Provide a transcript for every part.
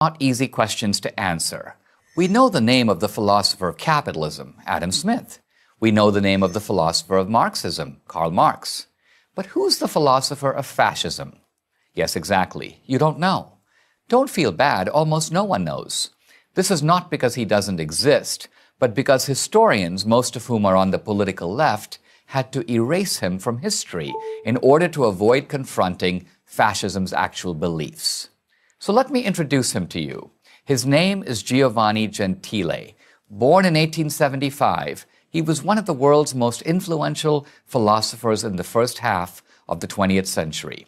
not easy questions to answer. We know the name of the philosopher of capitalism, Adam Smith. We know the name of the philosopher of Marxism, Karl Marx. But who's the philosopher of fascism? Yes, exactly. You don't know. Don't feel bad. Almost no one knows. This is not because he doesn't exist, but because historians, most of whom are on the political left, had to erase him from history in order to avoid confronting fascism's actual beliefs. So let me introduce him to you. His name is Giovanni Gentile. Born in 1875, he was one of the world's most influential philosophers in the first half of the 20th century.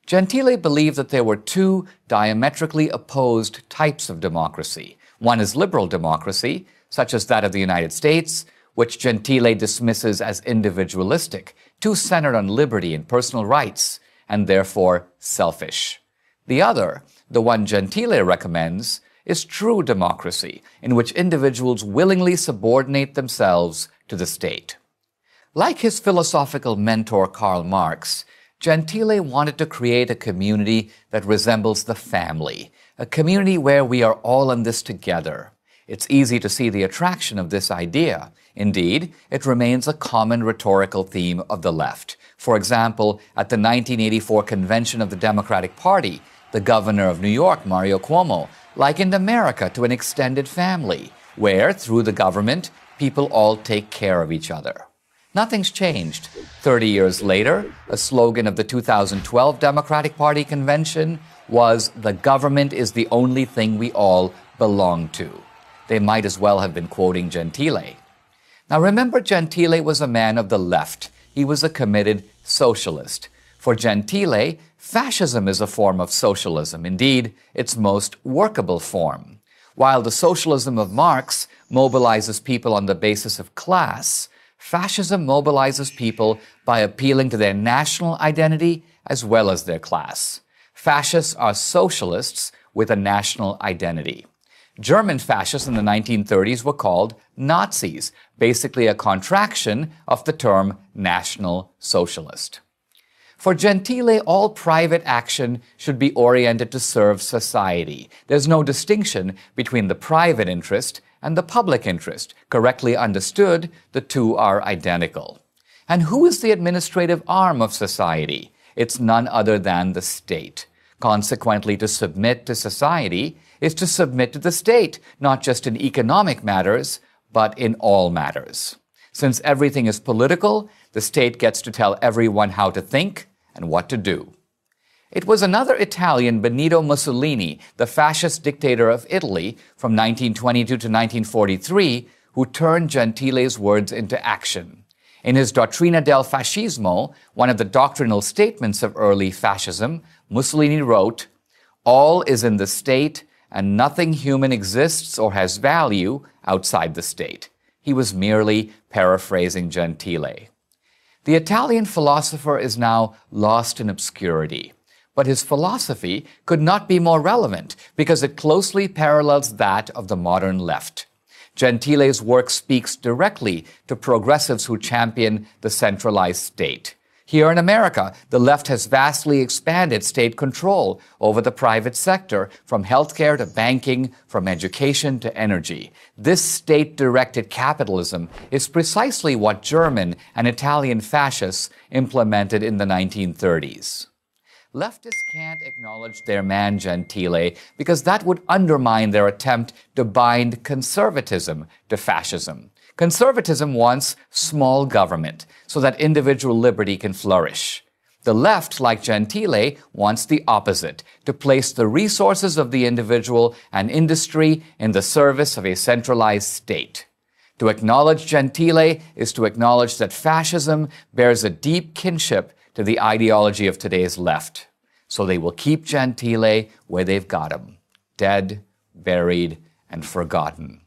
Gentile believed that there were two diametrically opposed types of democracy. One is liberal democracy, such as that of the United States, which Gentile dismisses as individualistic, too centered on liberty and personal rights, and therefore selfish. The other, the one Gentile recommends, is true democracy, in which individuals willingly subordinate themselves to the state. Like his philosophical mentor Karl Marx, Gentile wanted to create a community that resembles the family, a community where we are all in this together. It's easy to see the attraction of this idea. Indeed, it remains a common rhetorical theme of the left. For example, at the 1984 convention of the Democratic Party, the governor of New York, Mario Cuomo, likened America to an extended family, where, through the government, people all take care of each other. Nothing's changed. 30 years later, a slogan of the 2012 Democratic Party convention was, "The government is the only thing we all belong to." They might as well have been quoting Gentile. Now remember, Gentile was a man of the left. He was a committed socialist. For Gentile, fascism is a form of socialism, indeed, its most workable form. While the socialism of Marx mobilizes people on the basis of class, fascism mobilizes people by appealing to their national identity as well as their class. Fascists are socialists with a national identity. German fascists in the 1930s were called Nazis, basically a contraction of the term National Socialist. For Gentile, all private action should be oriented to serve society. There's no distinction between the private interest and the public interest. Correctly understood, the two are identical. And who is the administrative arm of society? It's none other than the state. Consequently, to submit to society is to submit to the state, not just in economic matters, but in all matters. Since everything is political, the state gets to tell everyone how to think and what to do. It was another Italian, Benito Mussolini, the fascist dictator of Italy from 1922 to 1943, who turned Gentile's words into action. In his Dottrina del Fascismo, one of the doctrinal statements of early fascism, Mussolini wrote, "All is in the state, and nothing human exists or has value outside the state." He was merely paraphrasing Gentile. The Italian philosopher is now lost in obscurity, but his philosophy could not be more relevant because it closely parallels that of the modern left. Gentile's work speaks directly to progressives who champion the centralized state. Here in America, the left has vastly expanded state control over the private sector, from healthcare to banking, from education to energy. This state-directed capitalism is precisely what German and Italian fascists implemented in the 1930s. Leftists can't acknowledge their man Gentile because that would undermine their attempt to bind conservatism to fascism. Conservatism wants small government so that individual liberty can flourish. The left, like Gentile, wants the opposite, to place the resources of the individual and industry in the service of a centralized state. To acknowledge Gentile is to acknowledge that fascism bears a deep kinship to the ideology of today's left. So they will keep Gentile where they've got him, dead, buried, and forgotten.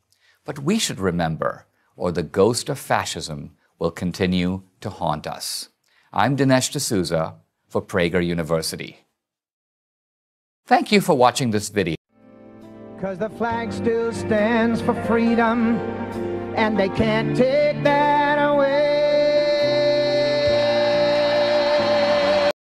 But we should remember, or the ghost of fascism will continue to haunt us. I'm Dinesh D'Souza for Prager University. Thank you for watching this video. 'Cause the flag still stands for freedom, and they can't take that